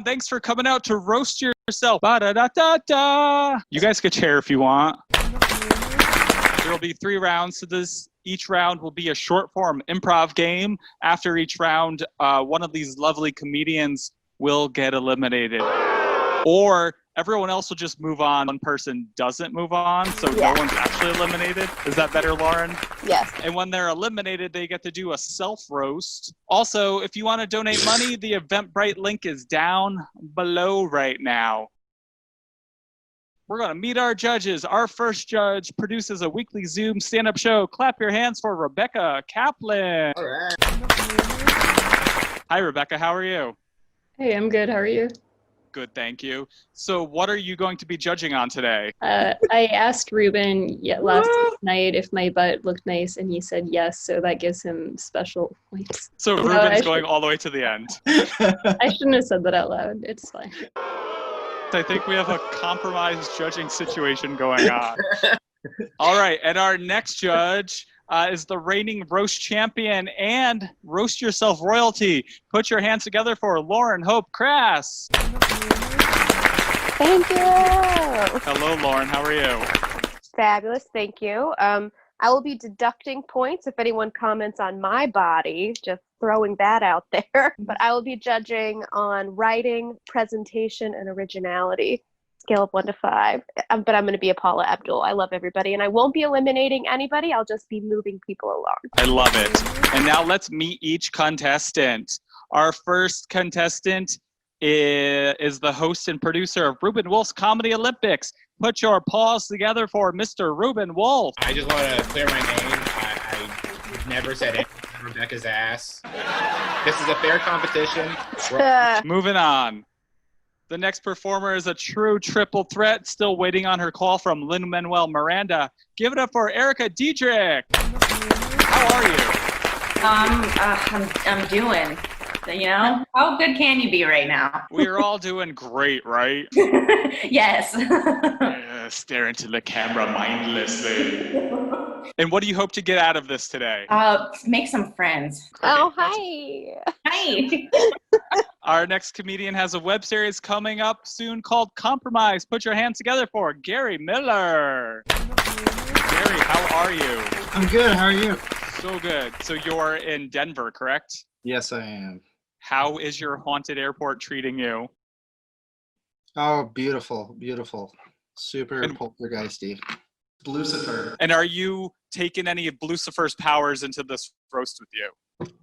everyone. Thanks for coming out to roast yourself. Ba-da-da-da-da. You guys could share if you want. There will be 3 rounds to this. Each round will be a short form improv game. After each round, one of these lovely comedians will get eliminated. Or everyone else will just move on. One person doesn't move on, so no one's actually eliminated. Is that better, Lauren? Yes. And when they're eliminated, they get to do a self-roast. Also, if you want to donate money, the Eventbrite link is down below right now. We're going to meet our judges. Our first judge produces a weekly Zoom stand-up show. Clap your hands for Rebecca Kaplan. All right. Hi, Rebecca. How are you? Hey, I'm good. How are you? Good, thank you. So what are you going to be judging on today? I asked Reuben last night if my butt looked nice, and he said yes, so that gives him special points. So No, Reuben's going all the way to the end. I shouldn't have said that out loud. It's fine. I think we have a compromised judging situation going on. All right, and our next judge is the reigning roast champion and roast yourself royalty. Put your hands together for Lauren Hope Krass. Thank you. Hello, Lauren. How are you? Fabulous. Thank you. I will be deducting points if anyone comments on my body, just throwing that out there. But I will be judging on writing, presentation, and originality. Scale of 1 to 5. But I'm going to be a Paula Abdul. I love everybody. And I won't be eliminating anybody. I'll just be moving people along. I love it. And now let's meet each contestant. Our first contestant is the host and producer of Reuben Wolf's Comedy Olympics. Put your paws together for Mr. Reuben Wolf. I just want to clear my name. I never said anything on Rebecca's ass. This is a fair competition. Moving on. The next performer is a true triple threat, still waiting on her call from Lin-Manuel Miranda. Give it up for Erica Diederich. How are you? I'm doing. You know, how good can you be right now? We're all doing great, right? Yes. Stare into the camera mindlessly. And what do you hope to get out of this today? Make some friends. Oh, hi. Hi. Our next comedian has a web series coming up soon called Compromise. Put your hands together for Gary Miller. Gary, how are you? I'm good. How are you? So good. So you're in Denver, correct? Yes, I am. How is your haunted airport treating you? Oh, beautiful, beautiful. Super poltergeisty. Lucifer. And are you taking any of Lucifer's powers into this roast with you?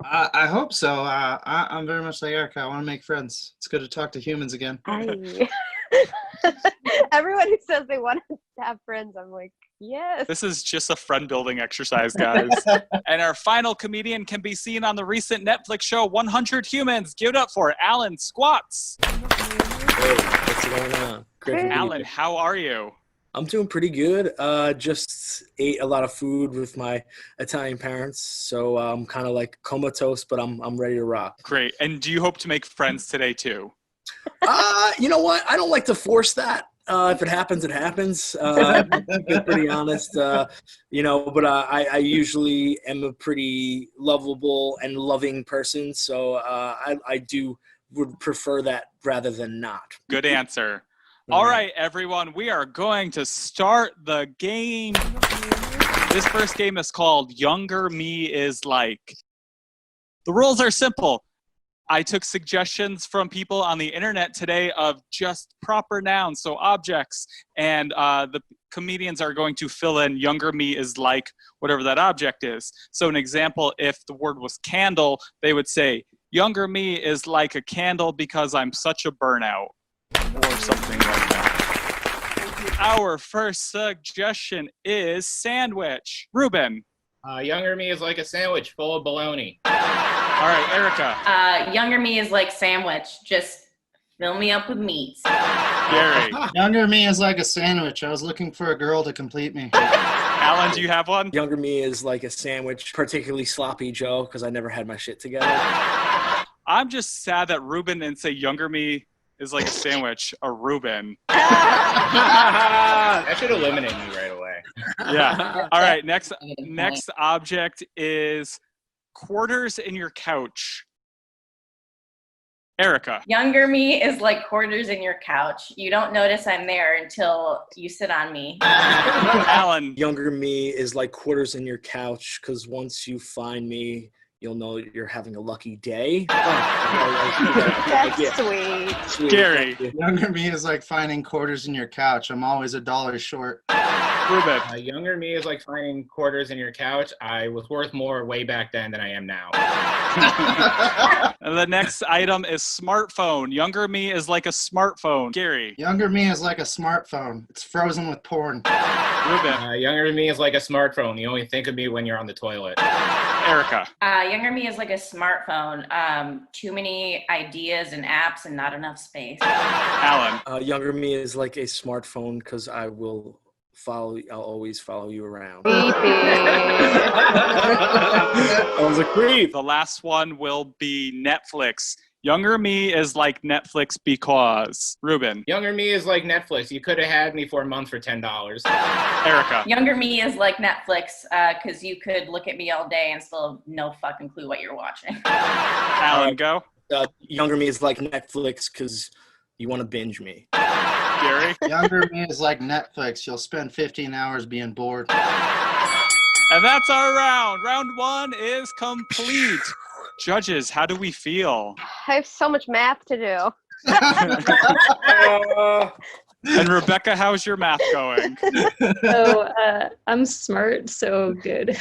I hope so. I'm very much like Erica. I want to make friends. It's good to talk to humans again. Hi. Everyone who says they want to have friends, I'm like, yes. This is just a friend-building exercise, guys. And our final comedian can be seen on the recent Netflix show 100 Humans. Give it up for Alan Squats. Hey, what's going on? Great. Alan, how are you? I'm doing pretty good. Just ate a lot of food with my Italian parents, so I'm kind of like comatose, but I'm ready to rock. Great. And do you hope to make friends today too? You know what? I don't like to force that. If it happens, it happens. To be pretty honest, but I usually am a pretty lovable and loving person, so I would prefer that rather than not. Good answer. All right, everyone, we are going to start the game. This first game is called Younger Me Is Like. The rules are simple. I took suggestions from people on the internet today of just proper nouns, so objects, and the comedians are going to fill in younger me is like whatever that object is. So an example, if the word was candle, they would say, younger me is like a candle because I'm such a burnout, or something like that. Our first suggestion is sandwich. Reuben. Younger me is like a sandwich full of bologna. All right, Erica. Younger me is like sandwich. Just fill me up with meats. Gary. Younger me is like a sandwich. I was looking for a girl to complete me. Alan, do you have one? Younger me is like a sandwich, particularly sloppy Joe, because I never had my shit together. I'm just sad that Reuben didn't say younger me is like a sandwich, a Reuben. That should eliminate me right away. Yeah. All right, next object is quarters in your couch. Erica. Younger me is like quarters in your couch. You don't notice I'm there until you sit on me. Alan. Younger me is like quarters in your couch, because once you find me, you'll know you're having a lucky day. That's sweet. Sweet. Gary. Younger me is like finding quarters in your couch. I'm always $1 short. Ruben. Younger me is like finding quarters in your couch. I was worth more way back then than I am now. And the next item is smartphone. Younger me is like a smartphone. Gary. Younger me is like a smartphone. It's frozen with porn. Ruben. Younger me is like a smartphone. You only think of me when you're on the toilet. Erica. Younger me is like a smartphone. Too many ideas and apps and not enough space. Alan. Younger me is like a smartphone, because I'll always follow you around. I was a creep. The last one will be Netflix. Younger me is like Netflix because. Ruben. Younger me is like Netflix. You could have had me for a month for $10. Erica. Younger me is like Netflix because you could look at me all day and still have no fucking clue what you're watching. Alan, go. Younger me is like Netflix, because you want to binge me. Gary. Younger me is like Netflix. You'll spend 15 hours being bored. And that's our round. Round 1 is complete. Judges, how do we feel? I have so much math to do. And Rebecca, how's your math going? So I'm smart, so good.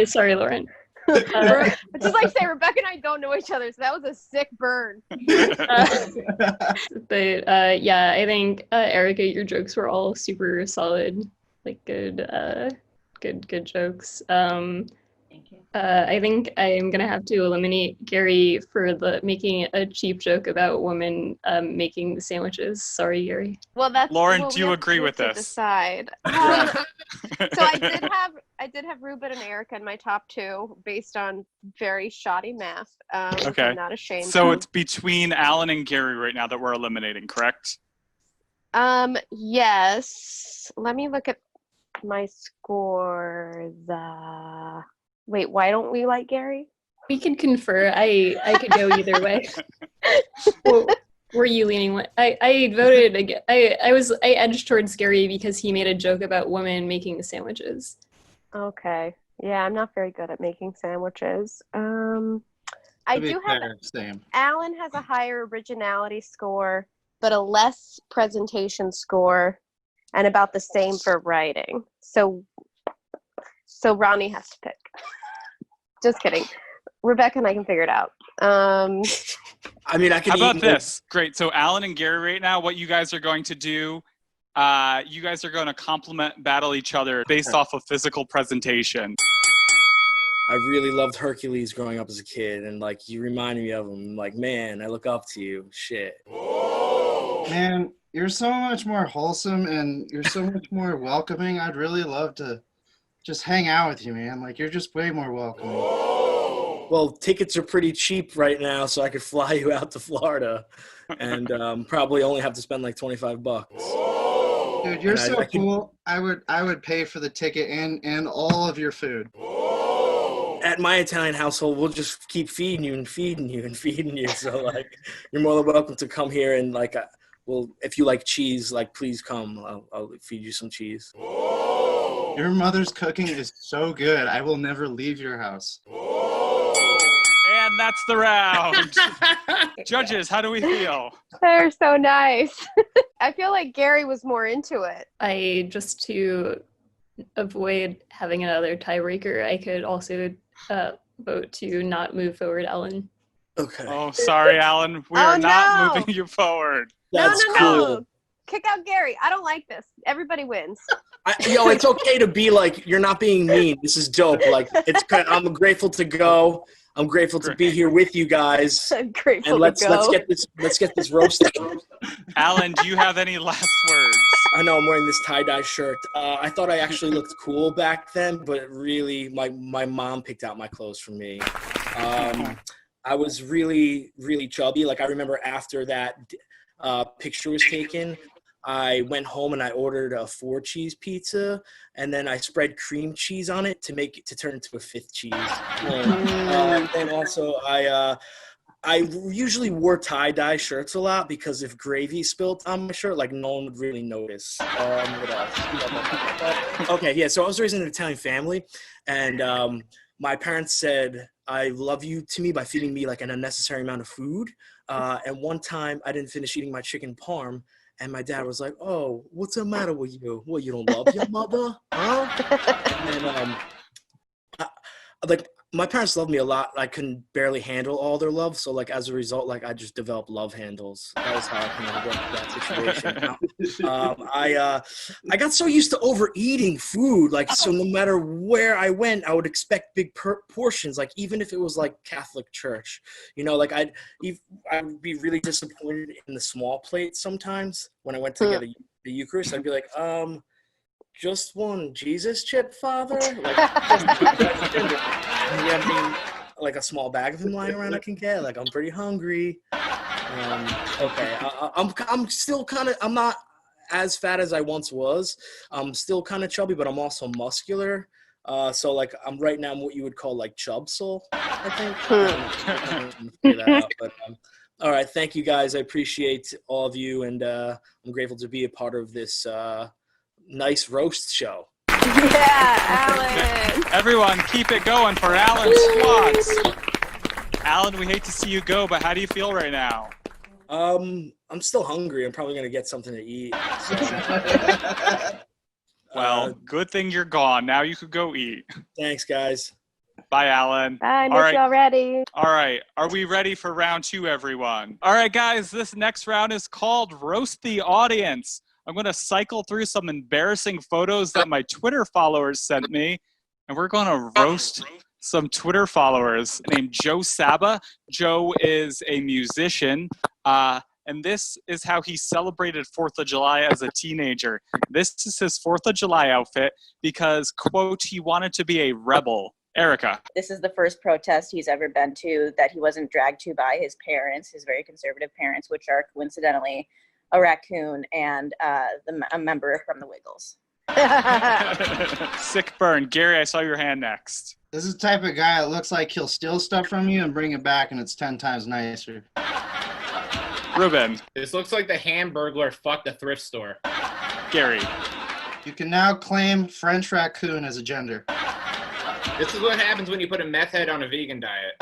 Sorry, Lauren. Just like say, Rebecca and I don't know each other, so that was a sick burn. But yeah, I think Erica, your jokes were all super solid, like good jokes. Thank you. I think I'm gonna have to eliminate Gary for making a cheap joke about women making the sandwiches. Sorry, Gary. Well, that's Lauren, well, do we you have agree to with this? Decide. So I did have Reuben and Erica in my top 2 based on very shoddy math. Okay. I'm not ashamed. So it's between Alan and Gary right now that we're eliminating, correct? Yes. Let me look at my scores. Wait, why don't we like Gary? We could confer. I could go either way. Well, were you leaning? I voted again. I edged towards Gary because he made a joke about women making the sandwiches. Okay. Yeah, I'm not very good at making sandwiches. I To be do have fair, same. Alan has a higher originality score, but a less presentation score, and about the same for writing. So Ronny has to pick. Just kidding. Rebecca and I can figure it out. I mean, I can. How about this? Great. So Alan and Gary right now, what you guys are going to do, you guys are going to battle each other based off of physical presentation. I really loved Hercules growing up as a kid, and like you reminded me of him. Like, man, I look up to you. Shit. Man, you're so much more wholesome and you're so much more welcoming. I'd really love to just hang out with you, man. Like, you're just way more welcoming. Well, tickets are pretty cheap right now, so I could fly you out to Florida, and probably only have to spend like $25. Dude, you're And so I can- cool. I would pay for the ticket and all of your food. At my Italian household, we'll just keep feeding you and feeding you and feeding you. So like, you're more than welcome to come here, and like, well, if you like cheese, like, please come. I'll feed you some cheese. Your mother's cooking is so good. I will never leave your house. And that's the round. Judges, how do we feel? They're so nice. I feel like Gary was more into it. Just to avoid having another tiebreaker, I could also vote to not move forward Ellen. Okay. Oh, sorry, Alan. We are not moving you forward. That's no. cool. Kick out Gary. I don't like this. Everybody wins. It's okay to be like, you're not being mean. This is dope. Like, I'm grateful to go. I'm grateful to be here with you guys. I'm grateful And let's to go. let's get this roasted. Alan, do you have any last words? I know I'm wearing this tie-dye shirt. I thought I actually looked cool back then, but really, my mom picked out my clothes for me. I was really, really chubby. Like, I remember after that picture was taken, I went home and I ordered a 4-cheese pizza, and then I spread cream cheese on it to turn into a 5th cheese. And also I usually wore tie-dye shirts a lot because if gravy spilled on my shirt, like no one would really notice. What else? Okay, yeah. So I was raised in an Italian family, and my parents said, "I love you" to me by feeding me like an unnecessary amount of food. And one time I didn't finish eating my chicken parm, and my dad was like, "Oh, what's the matter with you? What, you don't love your mother, huh?" And then like my parents loved me a lot. I couldn't barely handle all their love, so like as a result, like I just developed love handles. That was how I kind of worked that situation. I got so used to overeating food, like so no matter where I went, I would expect big portions. Like even if it was like Catholic church, you know, like I'd be really disappointed in the small plates sometimes when I went to get the Eucharist. I'd be like, just one Jesus chip, Father? Like, like a small bag of him lying around I can get. Like, I'm pretty hungry. Okay, I'm still I'm not as fat as I once was. I'm still kind of chubby, but I'm also muscular. So like I'm right now what you would call like chubsole, I think. Figure that out, but all right, thank you guys. I appreciate all of you, and I'm grateful to be a part of this nice roast show. Yeah, Alan. Everyone, keep it going for Alan Squats. Alan, we hate to see you go, but how do you feel right now? I'm still hungry. I'm probably gonna get something to eat. So. Well, good thing you're gone. Now you could go eat. Thanks, guys. Bye, Alan. Bye, miss you already. All right. Are we ready for round 2, everyone? All right, guys. This next round is called Roast the Audience. I'm going to cycle through some embarrassing photos that my Twitter followers sent me, and we're going to roast some Twitter followers named Joe Saba. Joe is a musician, and this is how he celebrated 4th of July as a teenager. This is his 4th of July outfit because, quote, he wanted to be a rebel. Erica. This is the first protest he's ever been to that he wasn't dragged to by his parents, his very conservative parents, which are coincidentally a raccoon and a member from the Wiggles. Sick burn. Gary, I saw your hand next. This is the type of guy that looks like he'll steal stuff from you and bring it back, and it's 10 times nicer. Reuben. This looks like the Hamburglar fucked a thrift store. Gary. You can now claim French raccoon as a gender. This is what happens when you put a meth head on a vegan diet.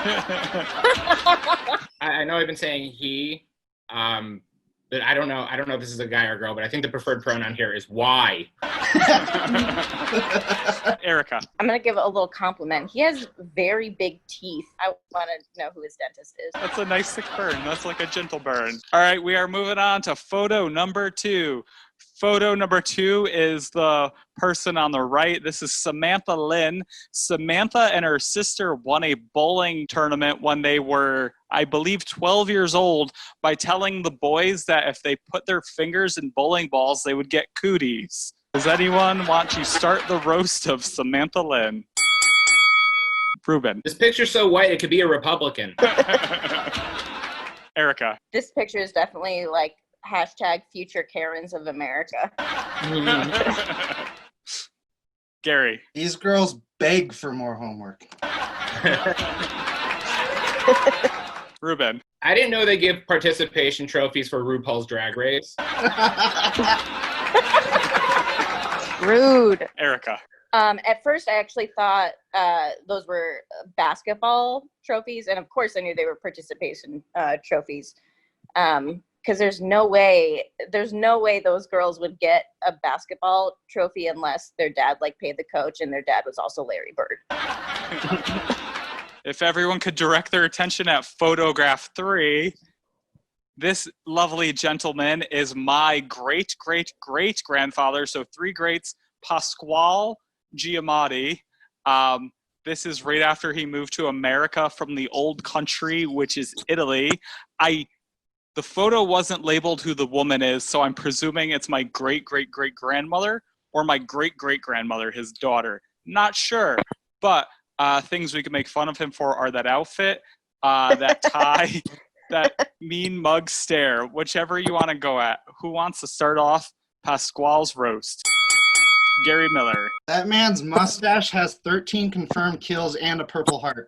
I know I've been saying he, but I don't know if this is a guy or a girl, but I think the preferred pronoun here is Y. Erica. I'm going to give a little compliment. He has very big teeth. I want to know who his dentist is. That's a nice sick burn. That's like a gentle burn. All right, we are moving on to photo number 2. Photo number 2 is the person on the right. This is Samantha Lynn. Samantha and her sister won a bowling tournament when they were, I believe, 12 years old by telling the boys that if they put their fingers in bowling balls, they would get cooties. Does anyone want to start the roast of Samantha Lynn? Reuben. This picture's so white it could be a Republican. Erica. This picture is definitely like hashtag future Karens of America. Gary. These girls beg for more homework. Reuben. I didn't know they give participation trophies for RuPaul's Drag Race. Rude. Erica. At first, I actually thought those were basketball trophies, and of course, I knew they were participation trophies. Because there's no way those girls would get a basketball trophy unless their dad like paid the coach, and their dad was also Larry Bird. If everyone could direct their attention at photograph 3, this lovely gentleman is my great-great-great-grandfather, so 3 greats, Pasquale Giamatti. This is right after he moved to America from the old country, which is Italy. The photo wasn't labeled who the woman is, so I'm presuming it's my great-great-great-grandmother or my great-great-grandmother, his daughter. Not sure, but things we can make fun of him for are that outfit, that tie, that mean mug stare, whichever you want to go at. Who wants to start off Pasquale's roast? Gary Miller. That man's mustache has 13 confirmed kills and a Purple Heart.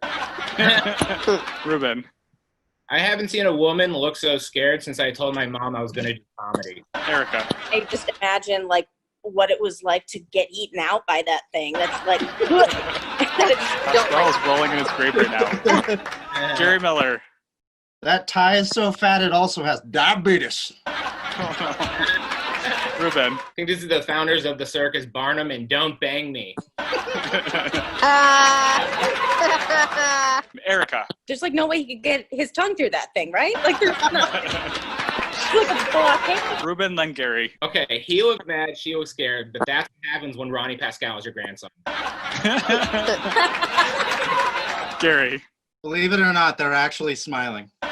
Reuben. I haven't seen a woman look so scared since I told my mom I was going to do comedy. Erica. I just imagine like what it was like to get eaten out by that thing. That's like Pasquale's rolling in his grave right now. Gary Miller. That tie is so fat it also has diabetes. Reuben. I think this is the founders of the circus Barnum and Don't Bang Me. Erica. there's like no way he could get his tongue through that thing, right? Like there's nothing. Like a blockade. Reuben, then Gary. Okay, he looked mad, she was scared, but that's what happens when Ronny Pascale is your grandson. Gary. Believe it or not, they're actually smiling. All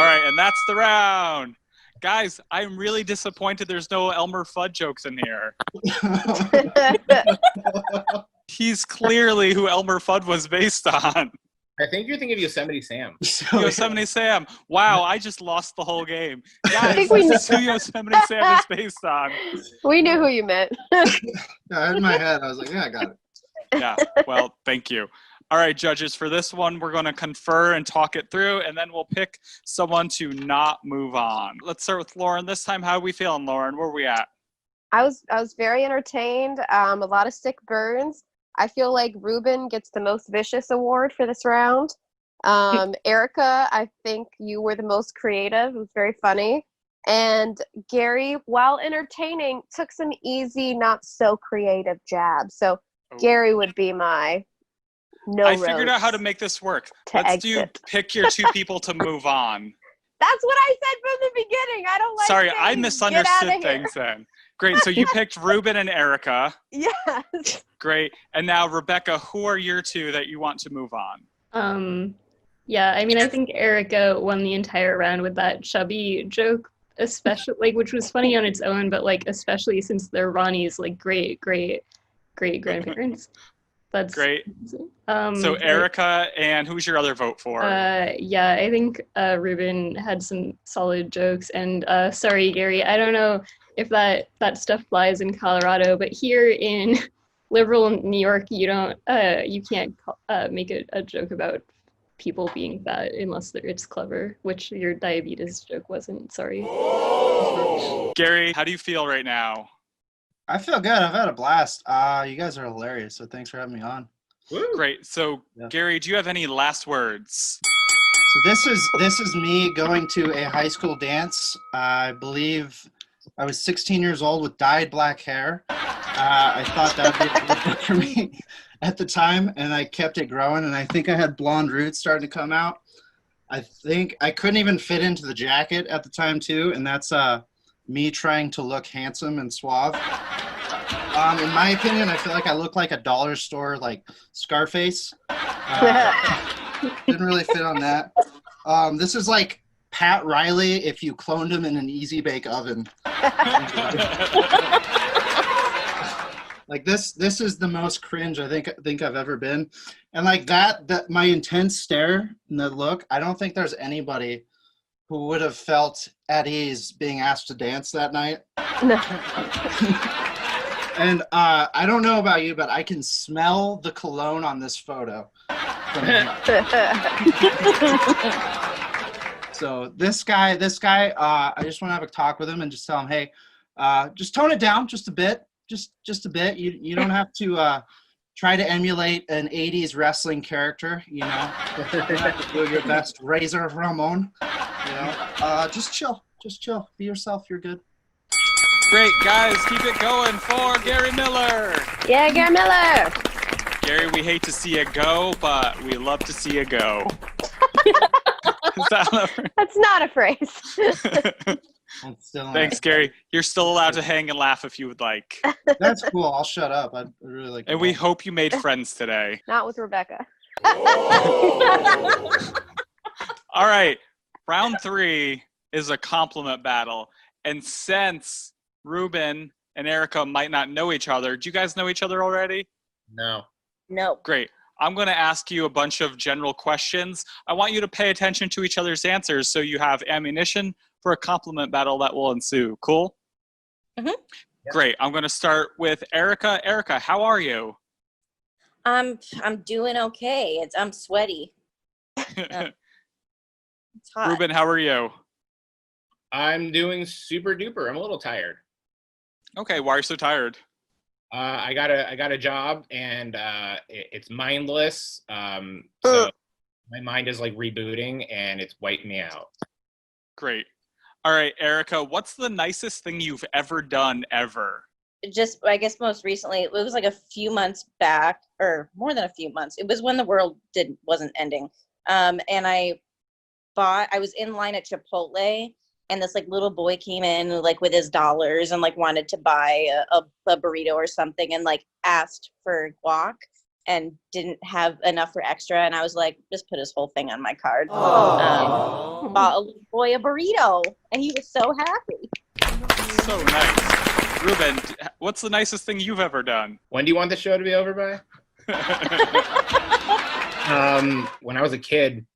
right, and that's the round. Guys, I'm really disappointed there's no Elmer Fudd jokes in here. He's clearly who Elmer Fudd was based on. I think you're thinking of Yosemite Sam. Yosemite Sam. Wow, I just lost the whole game. Guys, think we this is who Yosemite Sam is based on. We knew who you meant. Yeah, in my head, I was like, yeah, I got it. Yeah, well, thank you. All right, judges, for this one, we're going to confer and talk it through, and then we'll pick someone to not move on. Let's start with Lauren. This time, how are we feeling, Lauren? Where are we at? I was very entertained. A lot of sick burns. I feel like Reuben gets the most vicious award for this round. Erica, I think you were the most creative. It was very funny. And Gary, while entertaining, took some easy, not so creative jabs. So Gary would be my I figured out how to make this work. Let's do pick your two people to move on. That's what I said from the beginning. I don't like Sorry, saying, I "Get misunderstood outta here." things then. Great, so you picked Reuben and Erica. Yes. Great. And now, Rebecca, who are your two that you want to move on? Yeah, I mean, I think Erica won the entire round with that chubby joke, especially, like, which was funny on its own, but, like, especially since they're Ronnie's, like, great-great-great-grandparents. That's great. So Erica, and who's your other vote for? Yeah, I think Reuben had some solid jokes, and sorry, Gary, I don't know if that stuff flies in Colorado, but here in liberal New York, you can't make a joke about people being fat unless it's clever, which your diabetes joke wasn't. Sorry. Gary, how do you feel right now? I feel good. I've had a blast. You guys are hilarious, so thanks for having me on. Great. So, Yeah. Gary, do you have any last words? So this is me going to a high school dance. I believe I was 16 years old with dyed black hair. I thought that would be a good look for me at the time, and I kept it growing, and I think I had blonde roots starting to come out. I think I couldn't even fit into the jacket at the time, too, and that's me trying to look handsome and suave. In my opinion, I feel like I look like a dollar store, like Scarface. Didn't really fit on that. This is like Pat Riley if you cloned him in an easy bake oven. Like this is the most cringe I think I've ever been. And like that my intense stare and the look, I don't think there's anybody who would have felt at ease being asked to dance that night. No. And I don't know about you, but I can smell the cologne on this photo from here. So this guy, I just want to have a talk with him and just tell him, hey, just tone it down just a bit, just a bit. You don't have to try to emulate an 80s wrestling character, you know. You don't have to do your best Razor Ramon, you know. Just chill, be yourself, you're good. Great, guys, keep it going for Gary Miller. Yeah, Gary Miller. Gary, we hate to see you go, but we love to see you go. Is that That's not a phrase. Thanks, Gary. You're still allowed to hang and laugh if you would like. That's cool. I'll shut up. I really like. And we hope you made friends today. Not with Rebecca. All right, round 3 is a compliment battle, and since Reuben and Erica might not know each other, do you guys know each other already? No. No. Great. I'm going to ask you a bunch of general questions. I want you to pay attention to each other's answers so you have ammunition for a compliment battle that will ensue. Cool? Mhm. Great. I'm going to start with Erica. Erica, how are you? I'm doing okay. I'm sweaty. It's hot. Reuben, how are you? I'm doing super duper. I'm a little tired. Okay, why are you so tired? I got a job, and it's mindless. So my mind is like rebooting, and it's wiped me out. Great. All right, Erica, what's the nicest thing you've ever done ever? Just, I guess most recently, it was like a few months back, or more than a few months. It was when the world wasn't ending. And I was in line at Chipotle, and this like little boy came in like with his dollars and like wanted to buy a burrito or something, and like asked for guac and didn't have enough for extra. And I was like, just put his whole thing on my card. Bought a little boy a burrito, and he was so happy. So nice. Reuben, what's the nicest thing you've ever done? When do you want the show to be over by? When I was a kid,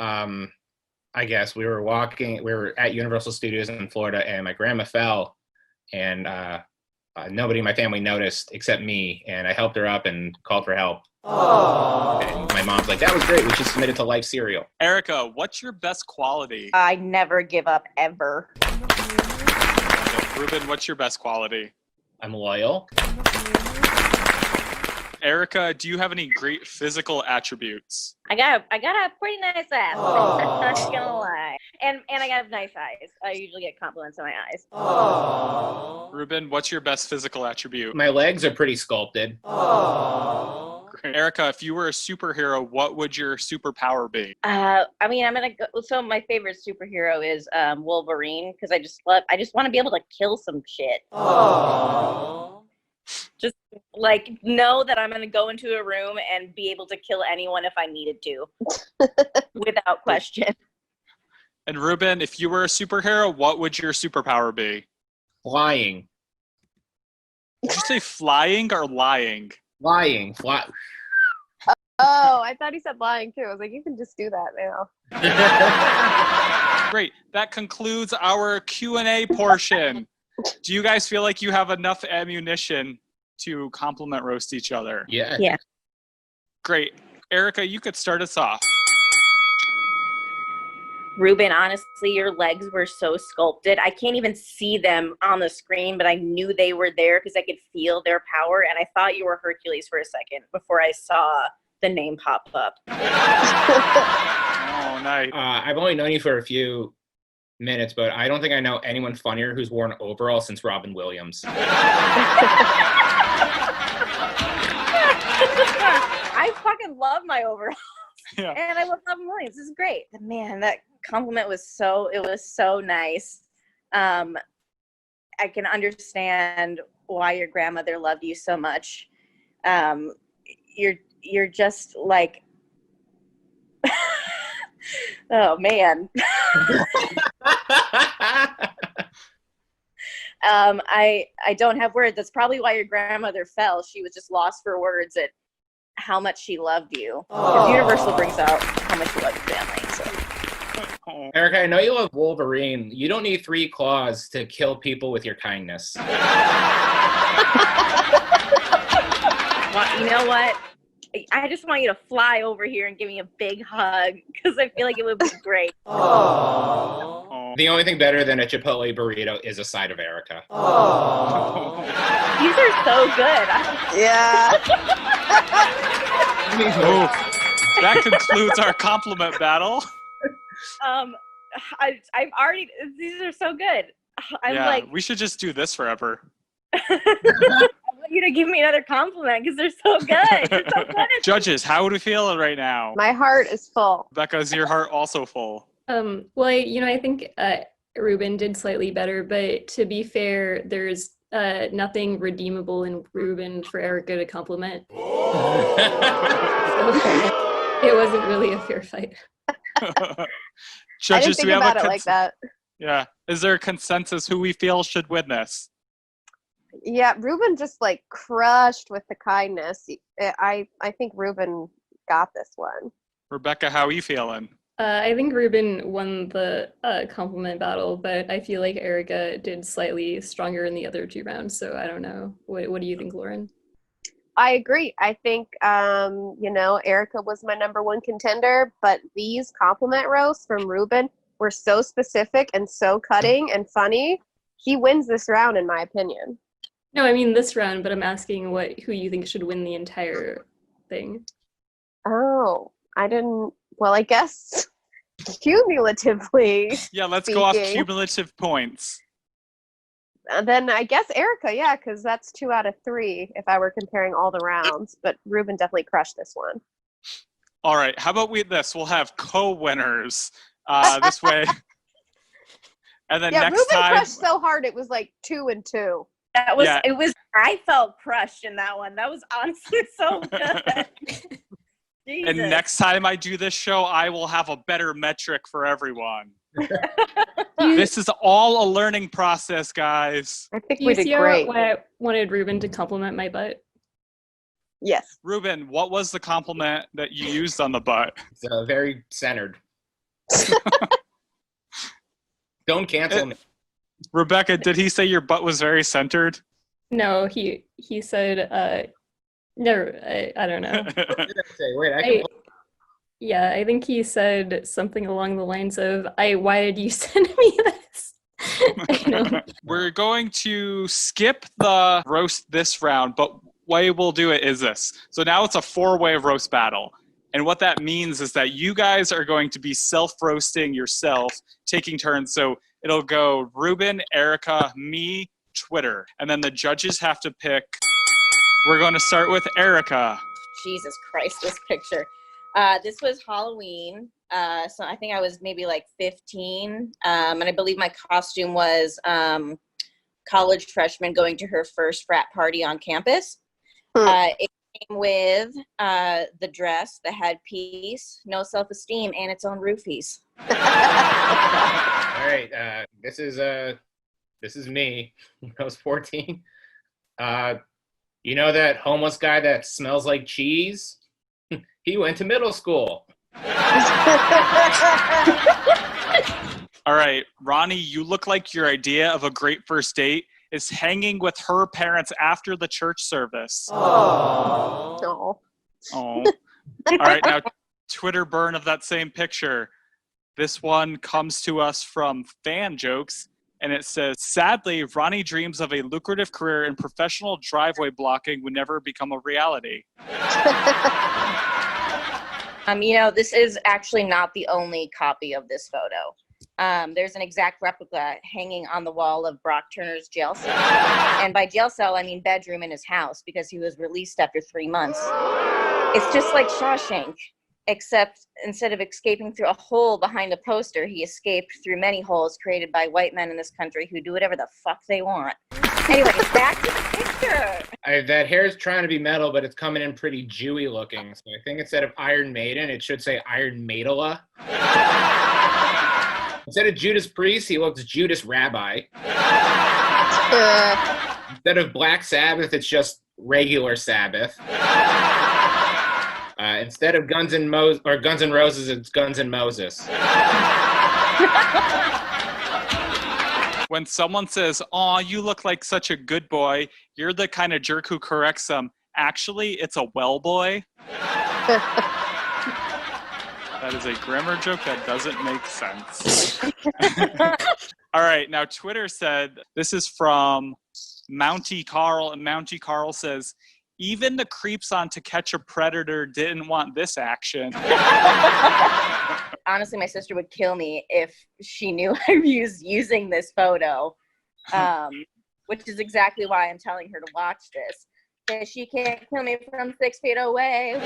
I guess we were at Universal Studios in Florida, and my grandma fell, and nobody in my family noticed except me, and I helped her up and called for help. And my mom's like, that was great. We should submit it to Life Cereal. Erica, what's your best quality? I never give up ever. Reuben, what's your best quality? I'm loyal. Erica, do you have any great physical attributes? I got a pretty nice ass. I'm not gonna lie. And I got nice eyes. I usually get compliments on my eyes. Reuben, what's your best physical attribute? My legs are pretty sculpted. Great. Erica, if you were a superhero, what would your superpower be? I mean, I'm gonna go. So my favorite superhero is Wolverine, because I just want to be able to kill some shit. Just like know that I'm gonna go into a room and be able to kill anyone if I needed to, without question. And Reuben, if you were a superhero, what would your superpower be? Flying. Did you say flying or lying? Flying. Oh, I thought he said lying too. I was like, you can just do that now. Great. That concludes our Q&A portion. Do you guys feel like you have enough ammunition to compliment roast each other? Yeah. Yeah. Great. Erica, you could start us off. Reuben, honestly, your legs were so sculpted. I can't even see them on the screen, but I knew they were there because I could feel their power. And I thought you were Hercules for a second before I saw the name pop up. Oh, nice. I've only known you for a few minutes, but I don't think I know anyone funnier who's worn overalls since Robin Williams. I fucking love my overalls. Yeah. And I love Robin Williams. This is great. Man, that compliment was so nice. I can understand why your grandmother loved you so much. You're just like, oh man. I don't have words. That's probably why your grandmother fell. She was just lost for words at how much she loved you. Because Universal brings out how much you love your family. So. Erica, I know you love Wolverine. You don't need 3 claws to kill people with your kindness. Well, you know what? I just want you to fly over here and give me a big hug because I feel like it would be great. The only thing better than a Chipotle burrito is a side of Erica. These are so good. Yeah. Oh, that concludes our compliment battle. I'm already. These are so good. I'm yeah, like, we should just do this forever. I want you to give me another compliment because they're so good. They're so good. Judges, how would we feel right now? My heart is full. Becca, is your heart also full? Well, I think Reuben did slightly better, but to be fair, there's nothing redeemable in Reuben for Erica to compliment. So it wasn't really a fair fight. I Judges, didn't do we think have about it like that. Yeah. Is there a consensus who we feel should win this? Yeah, Reuben just like crushed with the kindness. I think Reuben got this one. Rebecca, how are you feeling? I think Reuben won the compliment battle, but I feel like Erica did slightly stronger in the other 2 rounds, so I don't know. What do you think, Lauren? I agree. I think, Erica was my number 1 contender, but these compliment roasts from Reuben were so specific and so cutting and funny. He wins this round, in my opinion. No, I mean this round, but I'm asking who you think should win the entire thing. Oh, I didn't. Well, I guess cumulatively. Yeah, let's go off Speaking. cumulative points. Then I guess Erica, yeah, because that's 2 out of 3 if I were comparing all the rounds. But Reuben definitely crushed this one. All right, how about we'll have co-winners this way. And then Yeah, next Reuben time, crushed so hard it was like 2 and 2. That was Yeah. it was I felt crushed in that one. That was honestly so good. Jesus. and next time I do this show, I will have a better metric for everyone. This is all a learning process, guys. I think Do we you did see great. why I wanted Reuben to compliment my butt? Yes. Reuben, what was the compliment that you used on the butt? It's very centered. Don't cancel me. Rebecca, did he say your butt was very centered? No, he said no, I don't know. What did I say? Wait, I can. Yeah, I think he said something along the lines of, why did you send me this? I know. We're going to skip the roast this round, but way we'll do it is this. So now it's a 4-way roast battle. And what that means is that you guys are going to be self-roasting yourself, taking turns. So it'll go Reuben, Erica, me, Twitter. And then the judges have to pick. We're going to start with Erica. Jesus Christ, this picture. This was Halloween. So I think I was maybe like 15. And I believe my costume was college freshman going to her first frat party on campus. It came with the dress, the headpiece, no self-esteem, and its own roofies. All right, this is me. When I was 14. You know that homeless guy that smells like cheese? He went to middle school. All right, Ronny, you look like your idea of a great first date is hanging with her parents after the church service. No. Oh. All right, now Twitter burn of that same picture. This one comes to us from Fan Jokes, and it says, sadly, Ronny dreams of a lucrative career in professional driveway blocking would never become a reality. This is actually not the only copy of this photo. There's an exact replica hanging on the wall of Brock Turner's jail cell. And by jail cell, I mean bedroom in his house because he was released after 3 months. It's just like Shawshank, except instead of escaping through a hole behind a poster, he escaped through many holes created by white men in this country who do whatever the fuck they want. Anyway, back to the picture. That hair is trying to be metal, but it's coming in pretty Jewy looking. So I think instead of Iron Maiden, it should say Iron Maidala. Instead of Judas Priest, he looks Judas Rabbi. Instead of Black Sabbath, it's just regular Sabbath. Instead of Guns N' Roses, it's Guns N' Moses. When someone says, "Aw, you look like such a good boy," you're the kind of jerk who corrects them. Actually, it's a well boy. That is a grammar joke that doesn't make sense. All right, now Twitter said, this is from Mountie Carl, and Mountie Carl says, even the creeps on To Catch a Predator didn't want this action. Honestly, my sister would kill me if she knew I was using this photo, which is exactly why I'm telling her to watch this. Because she can't kill me from 6 feet away.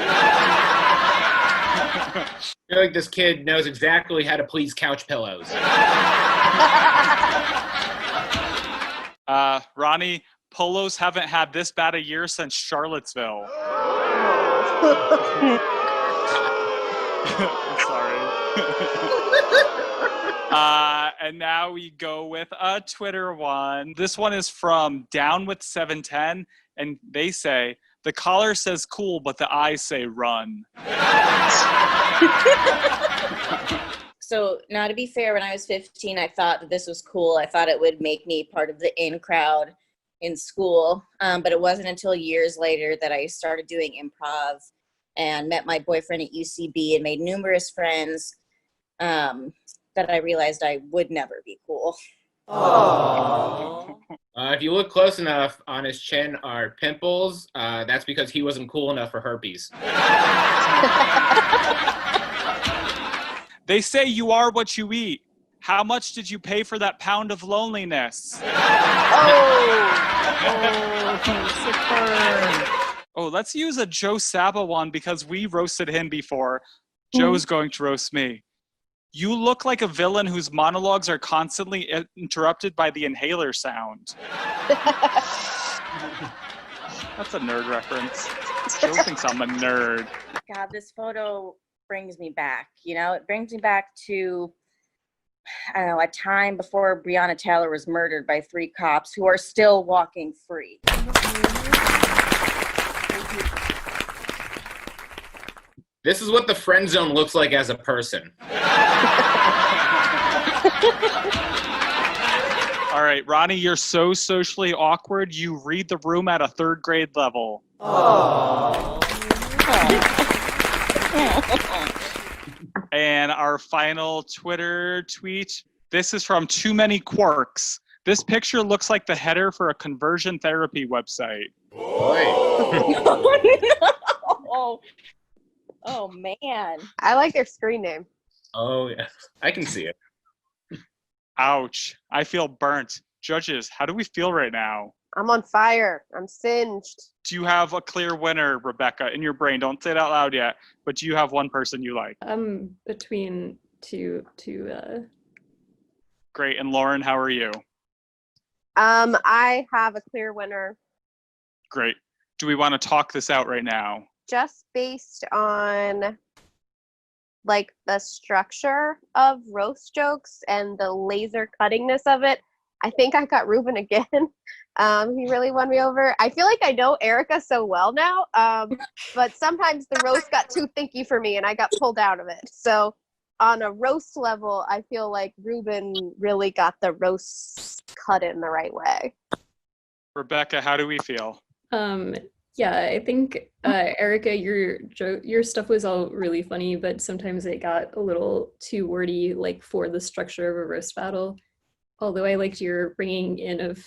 I feel like this kid knows exactly how to please couch pillows. Ronny, polos haven't had this bad a year since Charlottesville. I'm sorry. And now we go with a Twitter one. This one is from Down with 710, and they say, the collar says cool, but the eyes say run. So, now to be fair, when I was 15, I thought that this was cool. I thought it would make me part of the in crowd in school. But it wasn't until years later that I started doing improv and met my boyfriend at UCB and made numerous friends that I realized I would never be cool. If you look close enough, on his chin are pimples. That's because he wasn't cool enough for herpes. They say you are what you eat. How much did you pay for that pound of loneliness? Sick burn. Oh, let's use a Joe Saba one because we roasted him before. Joe's going to roast me. You look like a villain whose monologues are constantly interrupted by the inhaler sound. That's a nerd reference. Joe thinks I'm a nerd. God, this photo brings me back. You know, it brings me back to, I don't know, a time before Breonna Taylor was murdered by 3 cops who are still walking free. This is what the friend zone looks like as a person. All right, Ronny, you're so socially awkward, you read the room at a 3rd grade level. And our final Twitter tweet, this is from Too Many Quarks. This picture looks like the header for a conversion therapy website. Oh, man. I like their screen name. Oh, yeah. I can see it. Ouch. I feel burnt. Judges, how do we feel right now? I'm on fire. I'm singed. Do you have a clear winner, Rebecca, in your brain? Don't say it out loud yet, but do you have one person you like? I'm between two. Great. And Lauren, how are you? I have a clear winner. Great. Do we want to talk this out right now? Just based on like the structure of roast jokes and the laser cuttingness of it, I think I got Reuben again. He really won me over. I feel like I know Erica so well now, but sometimes the roast got too thinky for me and I got pulled out of it. So on a roast level, I feel like Reuben really got the roast cut in the right way. Rebecca, how do we feel? Yeah, I think Erica, your stuff was all really funny, but sometimes it got a little too wordy, like for the structure of a roast battle. Although I liked your bringing in of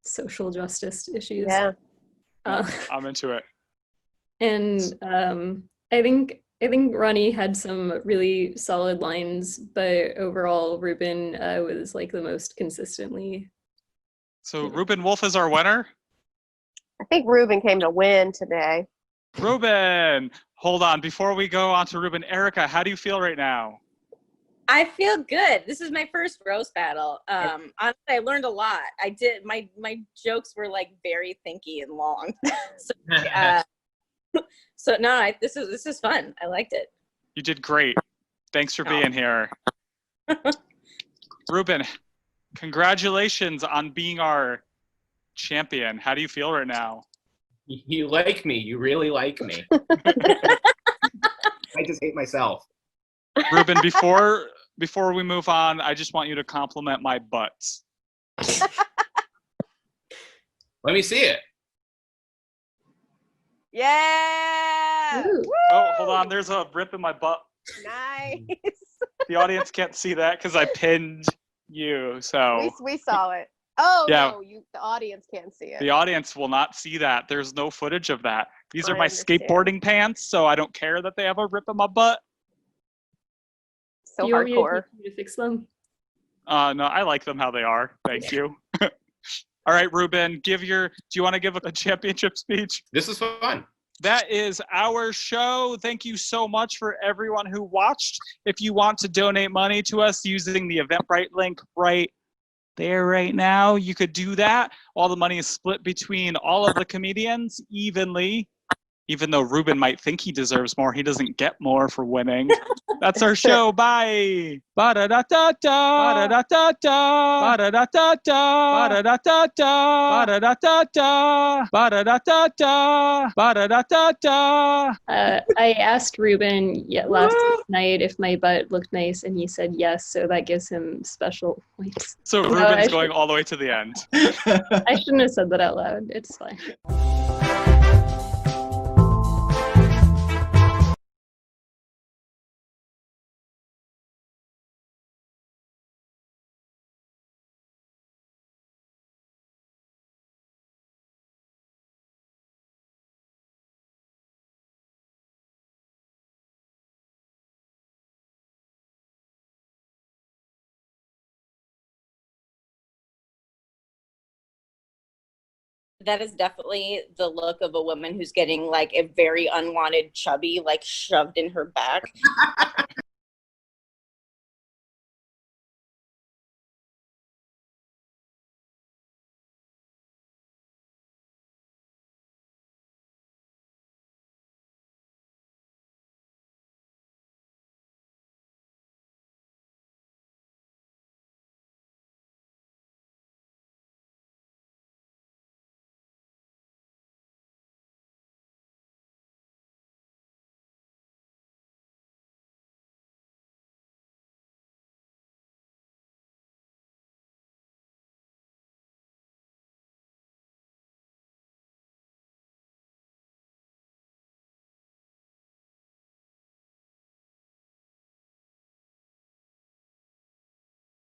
social justice issues. Yeah, I'm into it. And I think Ronny had some really solid lines, but overall Reuben was like the most consistently. So Reuben Wolf is our winner? I think Reuben came to win today. Reuben! Hold on, before we go on to Reuben, Erica, how do you feel right now? I feel good. This is my first roast battle. Honestly, I learned a lot. I did. My jokes were like very thinky and long. So no, this is fun. I liked it. You did great. Thanks for being here. Reuben, congratulations on being our champion. How do you feel right now? You like me. You really like me. I just hate myself. Reuben, before we move on, I just want you to compliment my butts. Let me see it. Yeah! Ooh. Oh, hold on. There's a rip in my butt. Nice. The audience can't see that because I pinned you. So We saw it. Oh, Yeah. no, the audience can't see it. the audience will not see that. There's no footage of that. These are I my understand. skateboarding pants, so I don't care that they have a rip in my butt. So Do you want me hardcore. to fix them? No, I like them how they are. Thank you. All right, Reuben, do you want to give a championship speech? This is fun. That is our show. Thank you so much for everyone who watched. If you want to donate money to us using the Eventbrite link right there right now, you could do that. All the money is split between all of the comedians evenly. Even though Reuben might think he deserves more, he doesn't get more for winning. That's our show. Bye. Ba-da-da-da-da. Ba-da-da-da-da. Ba-da-da-da-da. Ba-da-da-da-da. Ba-da-da-da-da. Ba-da-da-da-da. Ba-da-da-da-da. I asked Reuben last night if my butt looked nice, and he said yes, so that gives him special points. So No, Reuben's going all the way to the end. I shouldn't have said that out loud. It's fine. That is definitely the look of a woman who's getting like a very unwanted chubby like shoved in her back.